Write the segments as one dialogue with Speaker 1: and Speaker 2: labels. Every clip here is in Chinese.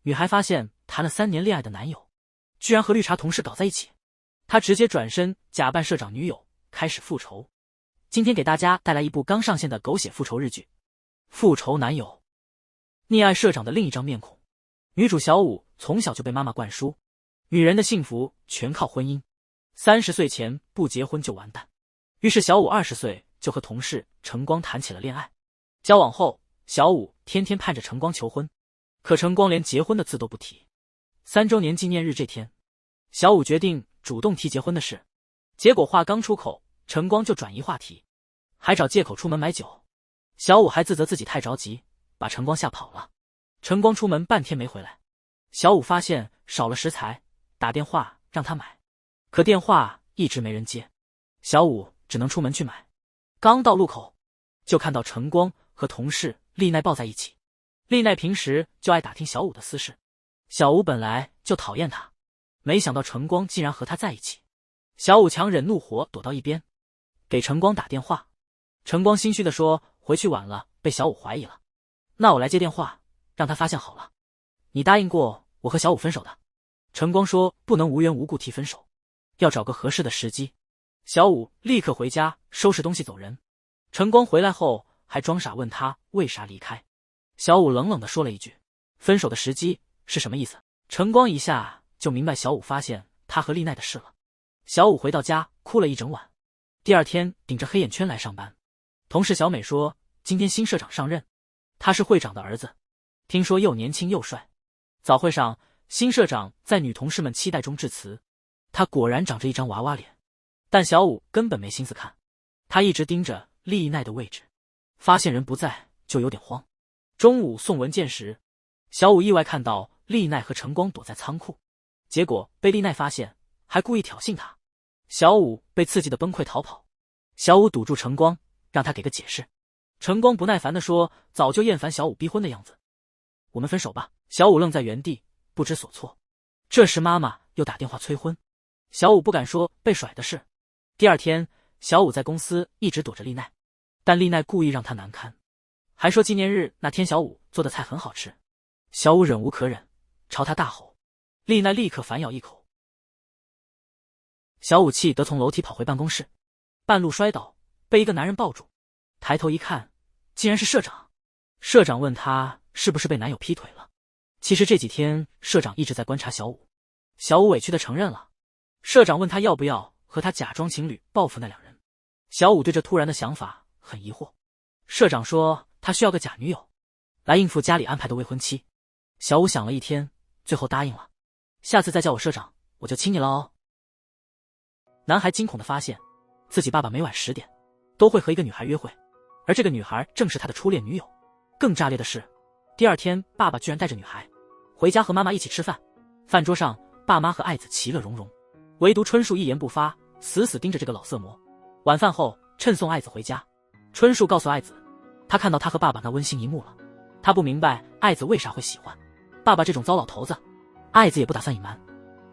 Speaker 1: 女孩发现谈了3年恋爱的男友，居然和绿茶同事搞在一起，她直接转身假扮社长女友，开始复仇。今天给大家带来一部刚上线的狗血复仇日剧《复仇男友》，溺爱社长的另一张面孔。女主小五从小就被妈妈灌输，女人的幸福全靠婚姻，30岁前不结婚就完蛋。于是小五20岁就和同事晨光谈起了恋爱。交往后，小五天天盼着晨光求婚，可晨光连结婚的字都不提。3周年纪念日这天，小五决定主动提结婚的事，结果话刚出口，晨光就转移话题，还找借口出门买酒。小五还自责自己太着急，把晨光吓跑了。晨光出门半天没回来，小五发现少了食材，打电话让他买，可电话一直没人接，小五只能出门去买。刚到路口，就看到晨光和同事丽奈抱在一起。丽奈平时就爱打听小五的私事，小五本来就讨厌他，没想到晨光竟然和他在一起。小五强忍怒火躲到一边，给晨光打电话。晨光心虚地说回去晚了，被小五怀疑了。那我来接电话，让他发现好了。你答应过我和小五分手的。晨光说不能无缘无故提分手，要找个合适的时机。小五立刻回家收拾东西走人。晨光回来后还装傻问他为啥离开。小五冷冷地说了一句分手的时机是什么意思。晨光一下就明白小五发现他和丽奈的事了。小五回到家哭了一整晚，第二天顶着黑眼圈来上班。同事小美说今天新社长上任，他是会长的儿子，听说又年轻又帅。早会上新社长在女同事们期待中致辞，他果然长着一张娃娃脸，但小五根本没心思看，他一直盯着丽奈的位置，发现人不在就有点慌。中午送文件时，小五意外看到丽奈和晨光躲在仓库，结果被丽奈发现，还故意挑衅他。小五被刺激的崩溃逃跑。小五堵住晨光，让他给个解释。晨光不耐烦地说早就厌烦小五逼婚的样子，我们分手吧。小五愣在原地不知所措。这时妈妈又打电话催婚，小五不敢说被甩的事。第二天小五在公司一直躲着丽奈，但丽奈故意让他难堪，还说纪念日那天小五做的菜很好吃。小五忍无可忍，朝他大吼，丽奈立刻反咬一口。小五气得从楼梯跑回办公室，半路摔倒，被一个男人抱住，抬头一看，竟然是社长。社长问他是不是被男友劈腿了。其实这几天社长一直在观察小五。小五委屈地承认了。社长问他要不要和他假装情侣报复那两人。小五对这突然的想法很疑惑。社长说他需要个假女友来应付家里安排的未婚妻。小五想了一天，最后答应了。下次再叫我社长，我就亲你了哦。男孩惊恐地发现自己爸爸每晚10点都会和一个女孩约会，而这个女孩正是他的初恋女友。更炸裂的是，第二天爸爸居然带着女孩回家和妈妈一起吃饭。饭桌上爸妈和爱子其乐融融，唯独春树一言不发，死死盯着这个老色魔。晚饭后趁送爱子回家，春树告诉爱子他看到他和爸爸那温馨一幕了。他不明白爱子为啥会喜欢爸爸这种糟老头子。爱子也不打算隐瞒，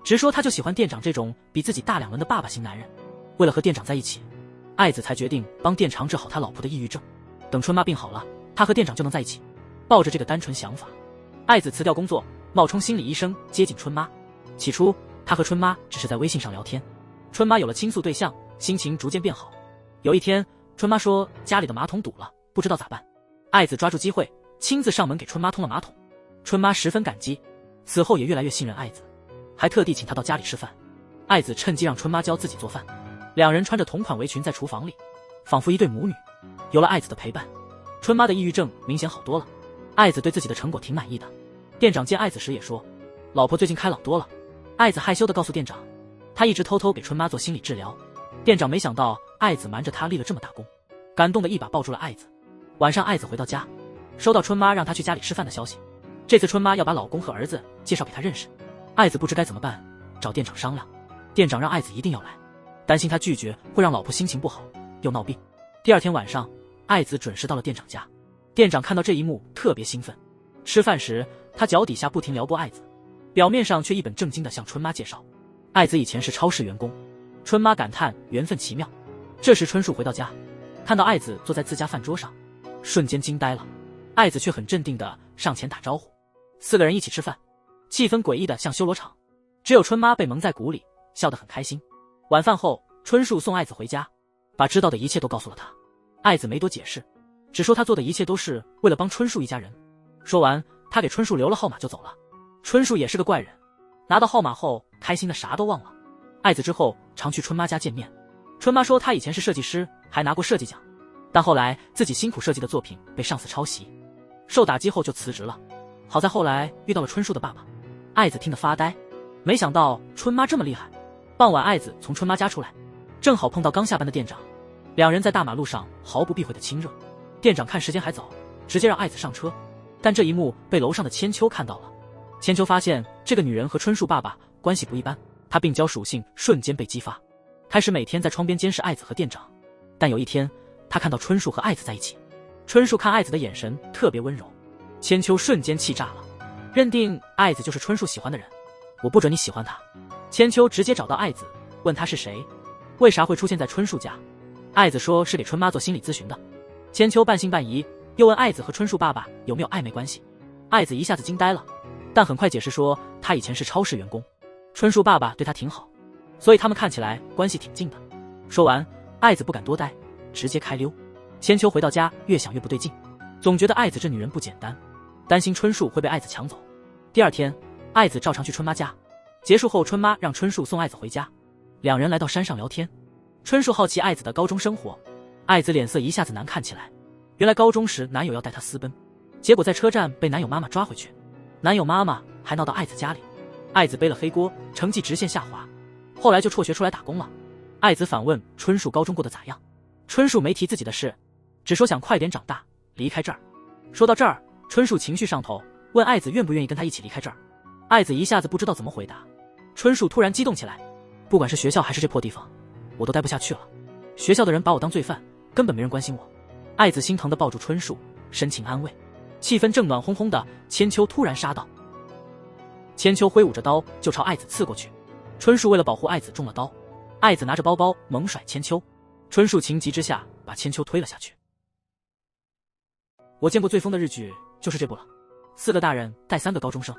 Speaker 1: 直说他就喜欢店长这种比自己大2轮的爸爸型男人。为了和店长在一起，爱子才决定帮店长治好他老婆的抑郁症，等春妈病好了，他和店长就能在一起。抱着这个单纯想法，爱子辞掉工作，冒充心理医生接近春妈。起初他和春妈只是在微信上聊天，春妈有了倾诉对象，心情逐渐变好。有一天春妈说家里的马桶堵了，不知道咋办。爱子抓住机会亲自上门给春妈通了马桶，春妈十分感激，此后也越来越信任爱子，还特地请她到家里吃饭。爱子趁机让春妈教自己做饭，两人穿着同款围裙在厨房里，仿佛一对母女。有了爱子的陪伴，春妈的抑郁症明显好多了。爱子对自己的成果挺满意的。店长见爱子时也说老婆最近开朗多了。爱子害羞地告诉店长他一直偷偷给春妈做心理治疗。店长没想到爱子瞒着他立了这么大功，感动的一把抱住了爱子。晚上爱子回到家，收到春妈让他去家里吃饭的消息。这次春妈要把老公和儿子介绍给他认识。爱子不知该怎么办，找店长商量。店长让爱子一定要来，担心他拒绝会让老婆心情不好又闹病。第二天晚上爱子准时到了店长家。店长看到这一幕特别兴奋。吃饭时他脚底下不停撩拨爱子，表面上却一本正经地向春妈介绍爱子以前是超市员工。春妈感叹缘分奇妙。这时春树回到家，看到爱子坐在自家饭桌上，瞬间惊呆了。爱子却很镇定地上前打招呼。4个人一起吃饭，气氛诡异的像修罗场。只有春妈被蒙在鼓里，笑得很开心。晚饭后，春树送爱子回家，把知道的一切都告诉了他。爱子没多解释，只说他做的一切都是为了帮春树一家人。说完，他给春树留了号码就走了。春树也是个怪人，拿到号码后开心的啥都忘了。爱子之后常去春妈家见面，春妈说她以前是设计师，还拿过设计奖，但后来自己辛苦设计的作品被上司抄袭，受打击后就辞职了。好在后来遇到了春树的爸爸。爱子听得发呆，没想到春妈这么厉害。傍晚，爱子从春妈家出来，正好碰到刚下班的店长，两人在大马路上毫不避讳的亲热。店长看时间还早，直接让爱子上车，但这一幕被楼上的千秋看到了。千秋发现这个女人和春树爸爸关系不一般，她病娇属性瞬间被激发，开始每天在窗边监视爱子和店长。但有一天，她看到春树和爱子在一起，春树看爱子的眼神特别温柔，千秋瞬间气炸了，认定爱子就是春树喜欢的人。我不准你喜欢他。千秋直接找到爱子，问他是谁，为啥会出现在春树家。爱子说是给春妈做心理咨询的。千秋半信半疑，又问爱子和春树爸爸有没有暧昧关系。爱子一下子惊呆了，但很快解释说他以前是超市员工，春树爸爸对他挺好，所以他们看起来关系挺近的。说完，爱子不敢多待，直接开溜。千秋回到家，越想越不对劲，总觉得爱子这女人不简单，担心春树会被爱子抢走。第二天，爱子照常去春妈家，结束后春妈让春树送爱子回家，两人来到山上聊天。春树好奇爱子的高中生活，爱子脸色一下子难看起来。原来高中时男友要带她私奔，结果在车站被男友妈妈抓回去，男友妈妈还闹到爱子家里，爱子背了黑锅，成绩直线下滑，后来就辍学出来打工了。爱子反问春树高中过得咋样，春树没提自己的事，只说想快点长大，离开这儿。说到这儿，春树情绪上头，问爱子愿不愿意跟他一起离开这儿。爱子一下子不知道怎么回答。春树突然激动起来，不管是学校还是这破地方，我都待不下去了，学校的人把我当罪犯，根本没人关心我。爱子心疼地抱住春树，深情安慰。气氛正暖烘烘的，千秋突然杀到。千秋挥舞着刀就朝爱子刺过去，春树为了保护爱子中了刀，爱子拿着包包猛甩千秋，春树情急之下把千秋推了下去。我见过最疯的日剧就是这部了，4个大人带3个高中生。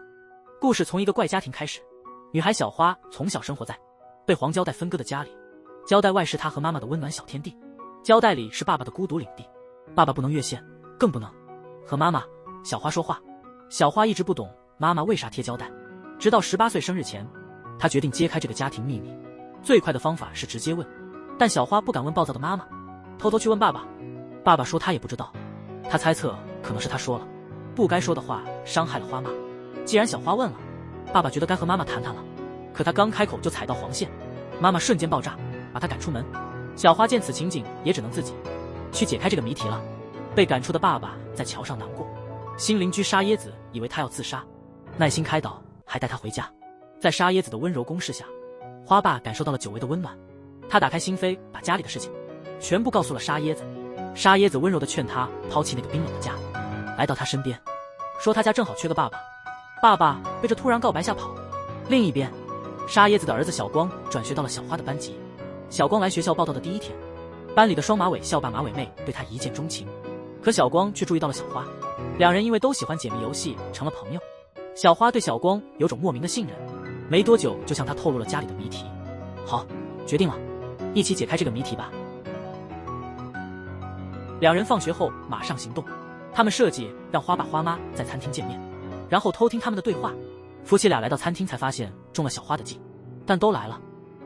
Speaker 1: 故事从一个怪家庭开始，女孩小花从小生活在被黄胶带分割的家里，胶带外是她和妈妈的温暖小天地，胶带里是爸爸的孤独领地，爸爸不能越线，更不能和妈妈小花说话。小花一直不懂妈妈为啥贴胶带，直到18岁生日前，她决定揭开这个家庭秘密。最快的方法是直接问，但小花不敢问暴躁的妈妈，偷偷去问爸爸。爸爸说他也不知道，他猜测可能是他说了不该说的话，伤害了花妈。既然小花问了，爸爸觉得该和妈妈谈谈了，可他刚开口就踩到黄线，妈妈瞬间爆炸，把他赶出门。小花见此情景，也只能自己去解开这个谜题了。被赶出的爸爸在桥上难过，新邻居沙椰子以为他要自杀，耐心开导，还带他回家。在沙椰子的温柔攻势下，花爸感受到了久违的温暖，他打开心扉，把家里的事情全部告诉了沙椰子。沙椰子温柔地劝他抛弃那个冰冷的家，来到他身边，说他家正好缺个爸爸。爸爸被这突然告白吓跑。另一边，沙椰子的儿子小光转学到了小花的班级。小光来学校报到的第一天，班里的双马尾校霸马尾妹对他一见钟情，可小光却注意到了小花，两人因为都喜欢解谜游戏成了朋友。小花对小光有种莫名的信任，没多久就向他透露了家里的谜题。好，决定了，一起解开这个谜题吧。两人放学后马上行动，他们设计让花爸花妈在餐厅见面，然后偷听他们的对话。夫妻俩来到餐厅才发现中了小花的计，但都来了，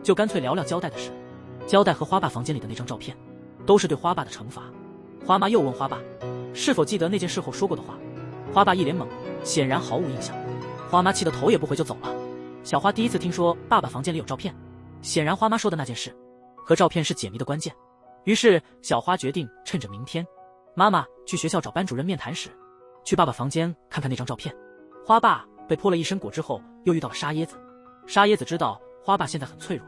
Speaker 1: 就干脆聊聊胶带的事。胶带和花爸房间里的那张照片，都是对花爸的惩罚。花妈又问花爸是否记得那件事后说过的话，花爸一脸懵，显然毫无印象。花妈气得头也不回就走了。小花第一次听说爸爸房间里有照片，显然花妈说的那件事和照片是解谜的关键。于是小花决定趁着明天妈妈去学校找班主任面谈时，去爸爸房间看看那张照片。花爸被泼了一身果之后，又遇到了沙椰子。沙椰子知道花爸现在很脆弱，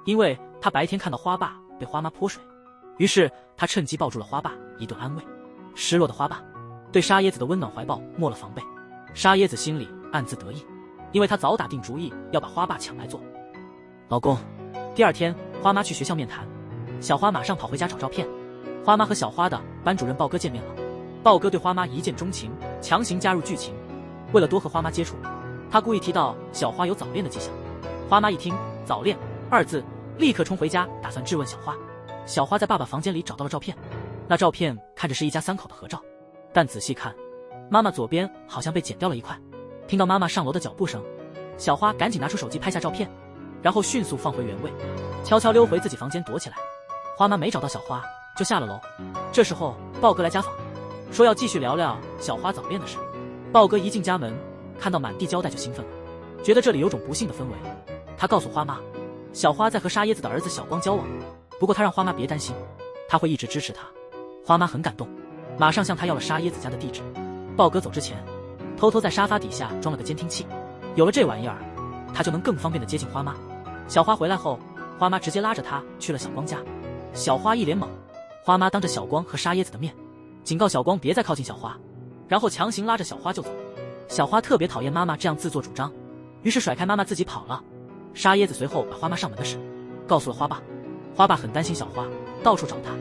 Speaker 1: 因为他白天看到花爸被花妈泼水，于是他趁机抱住了花爸，一顿安慰。失落的花爸对沙椰子的温暖怀抱没了防备。沙椰子心里暗自得意，因为他早打定主意要把花爸抢来做老公。第二天，花妈去学校面谈，小花马上跑回家找照片。花妈和小花的班主任豹哥见面了，豹哥对花妈一见钟情，强行加入剧情。为了多和花妈接触，他故意提到小花有早恋的迹象。花妈一听早恋2字，立刻冲回家，打算质问小花。小花在爸爸房间里找到了照片，那照片看着是一家3口的合照，但仔细看，妈妈左边好像被剪掉了一块。听到妈妈上楼的脚步声，小花赶紧拿出手机拍下照片，然后迅速放回原位，悄悄溜回自己房间躲起来。花妈没找到小花，就下了楼。这时候豹哥来家访，说要继续聊聊小花早恋的事。豹哥一进家门，看到满地胶带就兴奋了，觉得这里有种不幸的氛围。他告诉花妈，小花在和沙椰子的儿子小光交往，不过他让花妈别担心，他会一直支持她。花妈很感动，马上向他要了沙椰子家的地址。豹哥走之前，偷偷在沙发底下装了个监听器，有了这玩意儿，他就能更方便的接近花妈。小花回来后，花妈直接拉着他去了小光家。小花一脸懵，花妈当着小光和沙椰子的面，警告小光别再靠近小花，然后强行拉着小花就走。小花特别讨厌妈妈这样自作主张，于是甩开妈妈自己跑了。沙椰子随后把花妈上门的事告诉了花爸，花爸很担心小花，到处找她。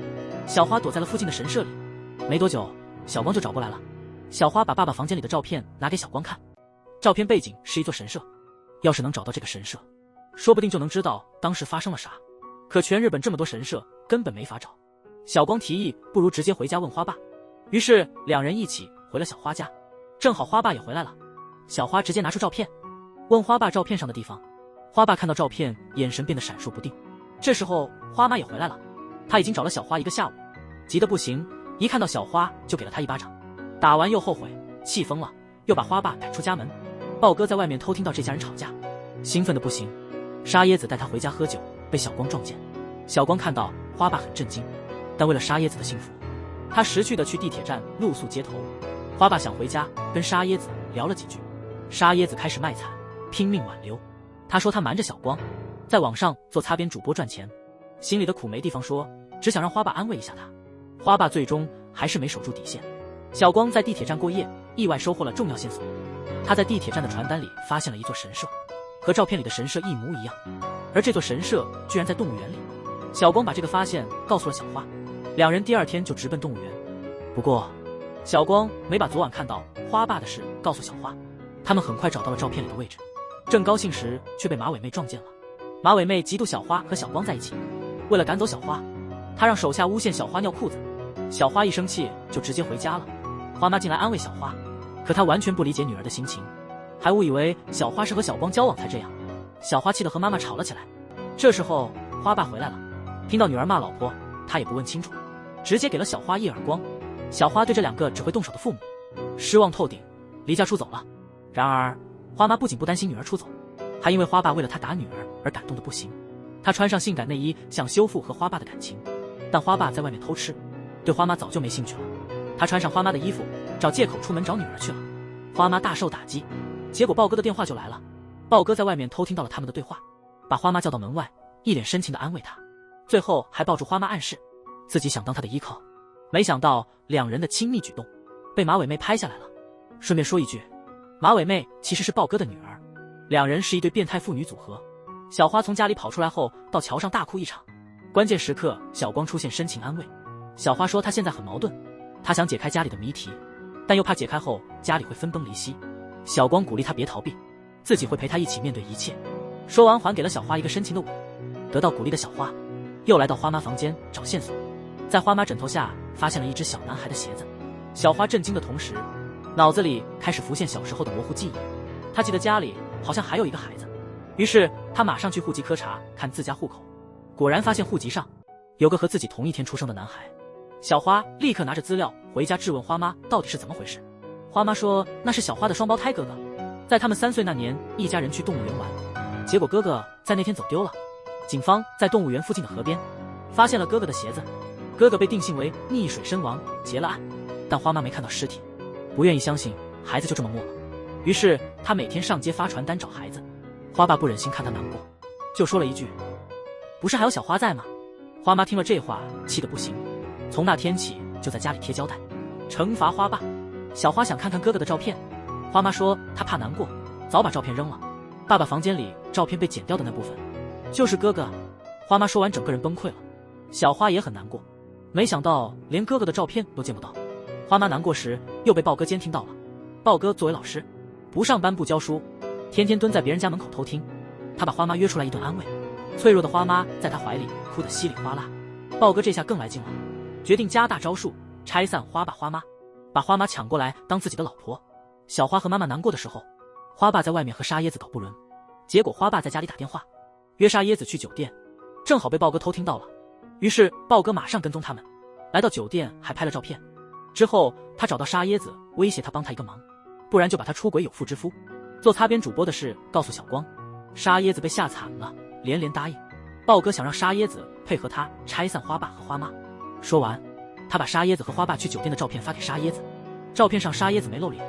Speaker 1: 小花躲在了附近的神社里，没多久小光就找过来了。小花把爸爸房间里的照片拿给小光看，照片背景是一座神社，要是能找到这个神社，说不定就能知道当时发生了啥。可全日本这么多神社，根本没法找。小光提议不如直接回家问花爸，于是两人一起回了小花家。正好花爸也回来了，小花直接拿出照片问花爸照片上的地方。花爸看到照片，眼神变得闪烁不定。这时候花妈也回来了，她已经找了小花1个下午，急得不行，一看到小花就给了她1巴掌，打完又后悔，气疯了，又把花爸赶出家门。豹哥在外面偷听到这家人吵架，兴奋的不行。沙椰子带他回家喝酒，被小光撞见。小光看到花爸很震惊，但为了沙椰子的幸福，他识趣的去地铁站露宿街头。花爸想回家，跟沙椰子聊了几句，沙椰子开始卖惨，拼命挽留。他说他瞒着小光，在网上做擦边主播赚钱，心里的苦没地方说，只想让花爸安慰一下他。花爸最终还是没守住底线。小光在地铁站过夜，意外收获了重要线索。他在地铁站的传单里发现了一座神社，和照片里的神社一模一样，而这座神社居然在动物园里。小光把这个发现告诉了小花，两人第2天就直奔动物园。不过小光没把昨晚看到花爸的事告诉小花。他们很快找到了照片里的位置，正高兴时却被马尾妹撞见了。马尾妹嫉妒小花和小光在一起，为了赶走小花，她让手下诬陷小花尿裤子。小花一生气就直接回家了。花妈进来安慰小花，可她完全不理解女儿的心情，还误以为小花是和小光交往才这样。小花气得和妈妈吵了起来。这时候花爸回来了，听到女儿骂老婆，他也不问清楚，直接给了小花一耳光。小花对这2个只会动手的父母失望透顶，离家出走了。然而花妈不仅不担心女儿出走，还因为花爸为了她打女儿而感动得不行。她穿上性感内衣想修复和花爸的感情，但花爸在外面偷吃，对花妈早就没兴趣了。她穿上花妈的衣服，找借口出门找女儿去了。花妈大受打击，结果豹哥的电话就来了。豹哥在外面偷听到了他们的对话，把花妈叫到门外，一脸深情地安慰她，最后还抱住花妈暗示自己想当她的依靠。没想到两人的亲密举动被马尾妹拍下来了。顺便说一句，马尾妹其实是豹哥的女儿，两人是一对变态父女组合。小花从家里跑出来后，到桥上大哭一场。关键时刻，小光出现深情安慰。小花说她现在很矛盾，她想解开家里的谜题，但又怕解开后家里会分崩离析。小光鼓励她别逃避，自己会陪她一起面对一切。说完还给了小花一个深情的吻。得到鼓励的小花又来到花妈房间找线索，在花妈枕头下发现了一只小男孩的鞋子。小花震惊的同时，脑子里开始浮现小时候的模糊记忆。她记得家里好像还有一个孩子，于是她马上去户籍科查看自家户口，果然发现户籍上有个和自己同一天出生的男孩。小花立刻拿着资料回家质问花妈到底是怎么回事。花妈说那是小花的双胞胎哥哥，在他们3岁那年，一家人去动物园玩，结果哥哥在那天走丢了。警方在动物园附近的河边发现了哥哥的鞋子，哥哥被定性为溺水身亡，结了案。但花妈没看到尸体，不愿意相信孩子就这么没了，于是她每天上街发传单找孩子。花爸不忍心看她难过，就说了一句：不是还有小花在吗？花妈听了这话气得不行，从那天起就在家里贴胶带惩罚花爸。小花想看看哥哥的照片，花妈说她怕难过，早把照片扔了。爸爸房间里照片被剪掉的那部分就是哥哥。花妈说完整个人崩溃了。小花也很难过，没想到连哥哥的照片都见不到。花妈难过时又被豹哥监听到了。豹哥作为老师，不上班不教书，天天蹲在别人家门口偷听。他把花妈约出来一顿安慰，脆弱的花妈在他怀里哭得稀里哗啦。豹哥这下更来劲了，决定加大招数，拆散花爸花妈，把花妈抢过来当自己的老婆。小花和妈妈难过的时候，花爸在外面和沙椰子搞不伦，结果花爸在家里打电话约沙椰子去酒店，正好被豹哥偷听到了。于是豹哥马上跟踪他们，来到酒店还拍了照片。之后他找到沙椰子，威胁他帮他一个忙，不然就把他出轨有妇之夫。做擦边主播的事告诉小光，沙椰子被吓惨了，连连答应。豹哥想让沙椰子配合他拆散花爸和花妈。说完，他把沙椰子和花爸去酒店的照片发给沙椰子，照片上沙椰子没露脸。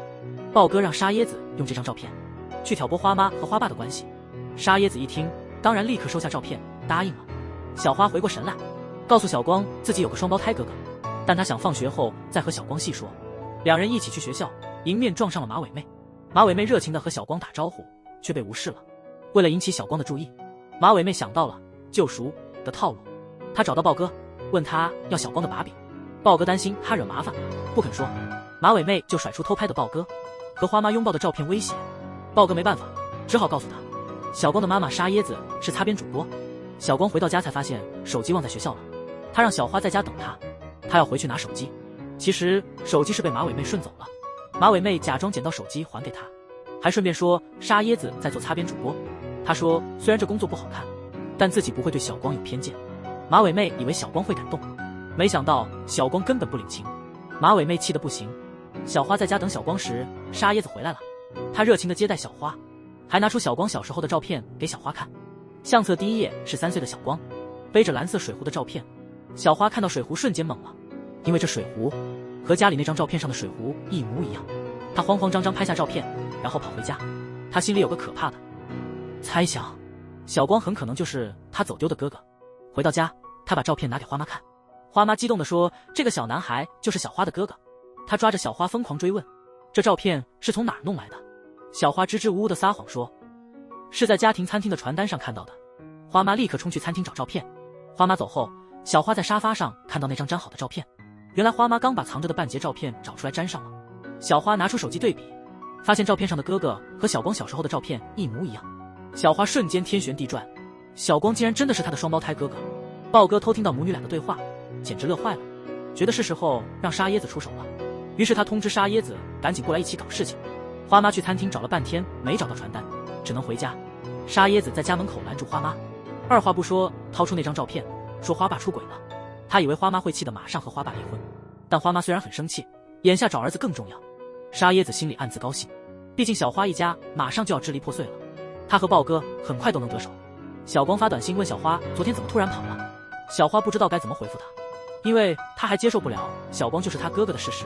Speaker 1: 豹哥让沙椰子用这张照片去挑拨花妈和花爸的关系。沙椰子一听，当然立刻收下照片，答应了。小花回过神来，告诉小光自己有个双胞胎哥哥，但他想放学后再和小光细说。两人一起去学校，迎面撞上了马尾妹。马尾妹热情地和小光打招呼，却被无视了。为了引起小光的注意，马尾妹想到了救赎的套路。她找到豹哥，问他要小光的把柄。豹哥担心他惹麻烦，不肯说。马尾妹就甩出偷拍的豹哥和花妈拥抱的照片威胁。豹哥没办法，只好告诉他，小光的妈妈沙椰子是擦边主播。小光回到家才发现手机忘在学校了，他让小花在家等他，他要回去拿手机。其实手机是被马尾妹顺走了。马尾妹假装捡到手机还给他，还顺便说沙椰子在做擦边主播。他说虽然这工作不好看，但自己不会对小光有偏见。马尾妹以为小光会感动，没想到小光根本不领情。马尾妹气得不行。小花在家等小光时，沙椰子回来了，他热情地接待小花，还拿出小光小时候的照片给小花看。相册第一页是3岁的小光背着蓝色水壶的照片。小花看到水壶瞬间懵了，因为这水壶和家里那张照片上的水壶一模一样。她慌慌张张拍下照片，然后跑回家。她心里有个可怕的猜想，小光很可能就是她走丢的哥哥。回到家，她把照片拿给花妈看，花妈激动地说这个小男孩就是小花的哥哥。她抓着小花疯狂追问，这照片是从哪儿弄来的？小花支支吾吾地撒谎说是在家庭餐厅的传单上看到的。花妈立刻冲去餐厅找照片。花妈走后，小花在沙发上看到那张粘好的照片，原来花妈刚把藏着的半截照片找出来粘上了。小花拿出手机对比，发现照片上的哥哥和小光小时候的照片一模一样。小花瞬间天旋地转，小光竟然真的是他的双胞胎哥哥。豹哥偷听到母女俩的对话，简直乐坏了，觉得是时候让沙椰子出手了。于是他通知沙椰子赶紧过来一起搞事情。花妈去餐厅找了半天没找到传单，只能回家。沙椰子在家门口拦住花妈，二话不说掏出那张照片，说花爸出轨了。他以为花妈会气得马上和花爸离婚，但花妈虽然很生气，眼下找儿子更重要。沙椰子心里暗自高兴，毕竟小花一家马上就要支离破碎了，他和豹哥很快都能得手。小光发短信问小花昨天怎么突然跑了，小花不知道该怎么回复他，因为他还接受不了小光就是他哥哥的事实，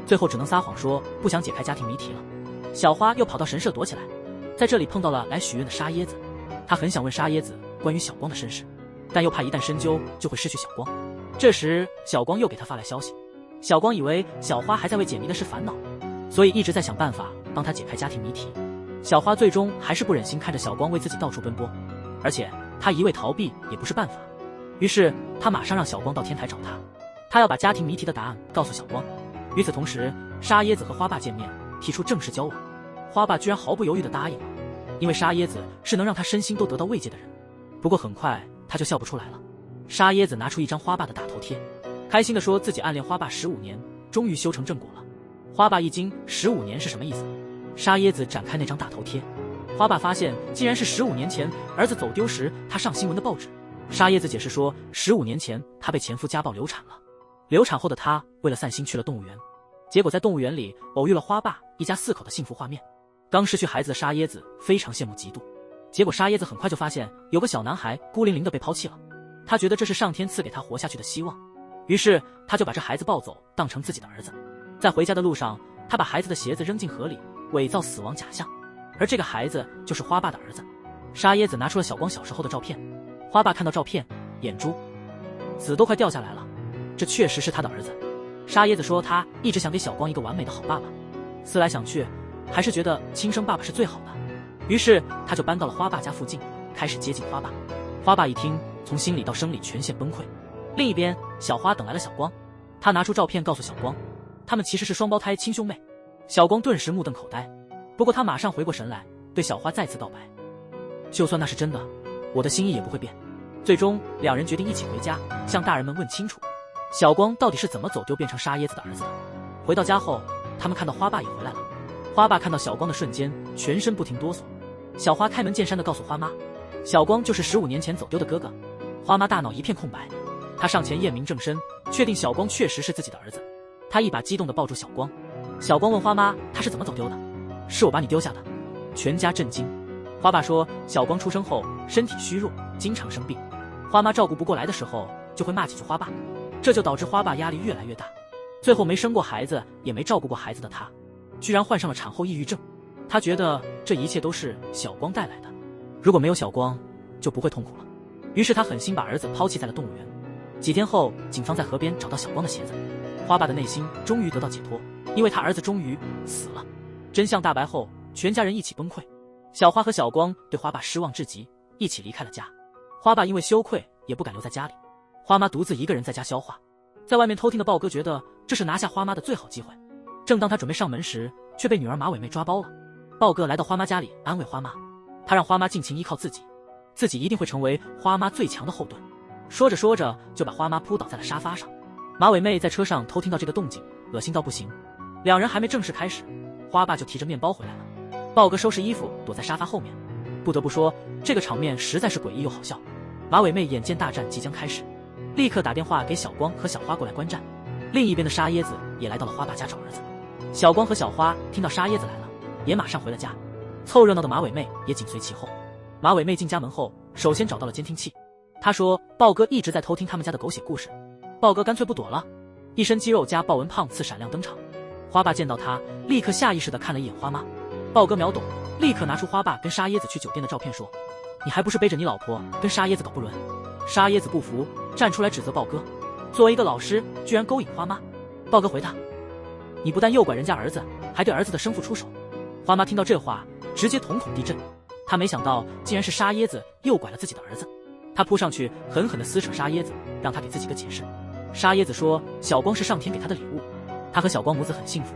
Speaker 1: 最后只能撒谎说不想解开家庭谜题了。小花又跑到神社躲起来，在这里碰到了来许愿的沙椰子，他很想问沙椰子关于小光的身世，但又怕一旦深究就会失去小光。这时小光又给他发来消息，小光以为小花还在为解谜的事烦恼，所以一直在想办法帮他解开家庭谜题。小花最终还是不忍心看着小光为自己到处奔波，而且他一味逃避也不是办法，于是他马上让小光到天台找他，他要把家庭谜题的答案告诉小光。与此同时，沙椰子和花爸见面，提出正式交往。花爸居然毫不犹豫地答应了，因为沙椰子是能让他身心都得到慰藉的人。不过很快他就笑不出来了。沙椰子拿出一张花爸的大头贴，开心地说自己暗恋花爸15年，终于修成正果了。花爸一惊，15年是什么意思？沙椰子展开那张大头贴，花爸发现竟然是15年前儿子走丢时他上新闻的报纸。沙椰子解释说15年前他被前夫家暴流产了，流产后的他为了散心去了动物园，结果在动物园里偶遇了花爸一家4口的幸福画面。刚失去孩子的沙椰子非常羡慕嫉妒，结果沙椰子很快就发现有个小男孩孤零零的被抛弃了，他觉得这是上天赐给他活下去的希望，于是他就把这孩子抱走当成自己的儿子。在回家的路上，他把孩子的鞋子扔进河里，伪造死亡假象，而这个孩子就是花爸的儿子。沙椰子拿出了小光小时候的照片，花爸看到照片，眼珠子都快掉下来了，这确实是他的儿子。沙椰子说他一直想给小光一个完美的好爸爸，思来想去还是觉得亲生爸爸是最好的，于是他就搬到了花爸家附近，开始接近花爸。花爸一听，从心理到生理全线崩溃。另一边，小花等来了小光，他拿出照片告诉小光，他们其实是双胞胎亲兄妹。小光顿时目瞪口呆，不过他马上回过神来，对小花再次告白。就算那是真的，我的心意也不会变。最终，两人决定一起回家，向大人们问清楚，小光到底是怎么走丢变成沙椰子的儿子的。回到家后，他们看到花爸也回来了。花爸看到小光的瞬间，全身不停哆嗦。小花开门见山地告诉花妈，小光就是15年前走丢的哥哥。花妈大脑一片空白，她上前验明正身，确定小光确实是自己的儿子。她一把激动地抱住小光。小光问花妈，他是怎么走丢的？是我把你丢下的。全家震惊。花爸说，小光出生后身体虚弱，经常生病，花妈照顾不过来的时候就会骂几句花爸，这就导致花爸压力越来越大。最后没生过孩子也没照顾过孩子的他，居然患上了产后抑郁症。他觉得这一切都是小光带来的，如果没有小光就不会痛苦了。于是他狠心把儿子抛弃在了动物园。几天后，警方在河边找到小光的鞋子，花爸的内心终于得到解脱，因为他儿子终于死了。真相大白后，全家人一起崩溃。小花和小光对花爸失望至极，一起离开了家。花爸因为羞愧也不敢留在家里，花妈独自一个人在家消化。在外面偷听的豹哥觉得这是拿下花妈的最好机会，正当他准备上门时，却被女儿马尾妹抓包了。豹哥来到花妈家里安慰花妈，他让花妈尽情依靠自己，自己一定会成为花妈最强的后盾。说着说着就把花妈扑倒在了沙发上。马尾妹在车上偷听到这个动静，恶心到不行。两人还没正式开始，花爸就提着面包回来了。豹哥收拾衣服躲在沙发后面。不得不说，这个场面实在是诡异又好笑。马尾妹眼见大战即将开始，立刻打电话给小光和小花过来观战。另一边的沙椰子也来到了花爸家找儿子。小光和小花听到沙椰子来了，也马上回了家。凑热闹的马尾妹也紧随其后。马尾妹进家门后，首先找到了监听器。她说豹哥一直在偷听他们家的狗血故事。豹哥干脆不躲了，一身肌肉加豹纹胖次闪亮登场。花爸见到他，立刻下意识地看了一眼花妈。豹哥秒懂，立刻拿出花爸跟沙椰子去酒店的照片说，你还不是背着你老婆跟沙椰子搞不伦？沙椰子不服，站出来指责豹哥，作为一个老师居然勾引花妈。豹哥回他，你不但诱拐人家儿子，还对儿子的生父出手。花妈听到这话直接瞳孔地震，她没想到竟然是沙椰子诱拐了自己的儿子。她扑上去狠狠地撕扯沙椰子，让他给自己个解释。沙椰子说小光是上天给他的礼物，他和小光母子很幸福。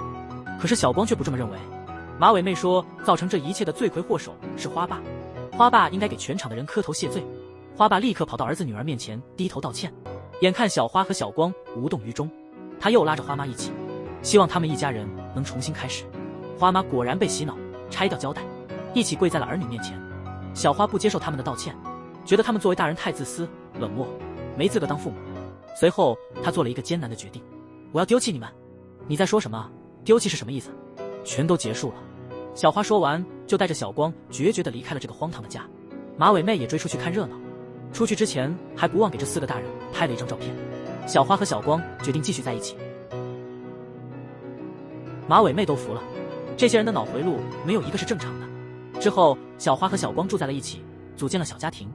Speaker 1: 可是小光却不这么认为。马尾妹说造成这一切的罪魁祸首是花爸，花爸应该给全场的人磕头谢罪。花爸立刻跑到儿子女儿面前低头道歉。眼看小花和小光无动于衷，他又拉着花妈一起，希望他们一家人能重新开始。花妈果然被洗脑，拆掉胶带，一起跪在了儿女面前。小花不接受他们的道歉，觉得他们作为大人太自私冷漠，没资格当父母。随后他做了一个艰难的决定，我要丢弃你们。你在说什么？丢弃是什么意思？全都结束了。小花说完就带着小光决绝地离开了这个荒唐的家。马尾妹也追出去看热闹，出去之前还不忘给这4个大人拍了一张照片。小花和小光决定继续在一起。马尾妹都服了，这些人的脑回路没有一个是正常的。之后小花和小光住在了一起，组建了小家庭。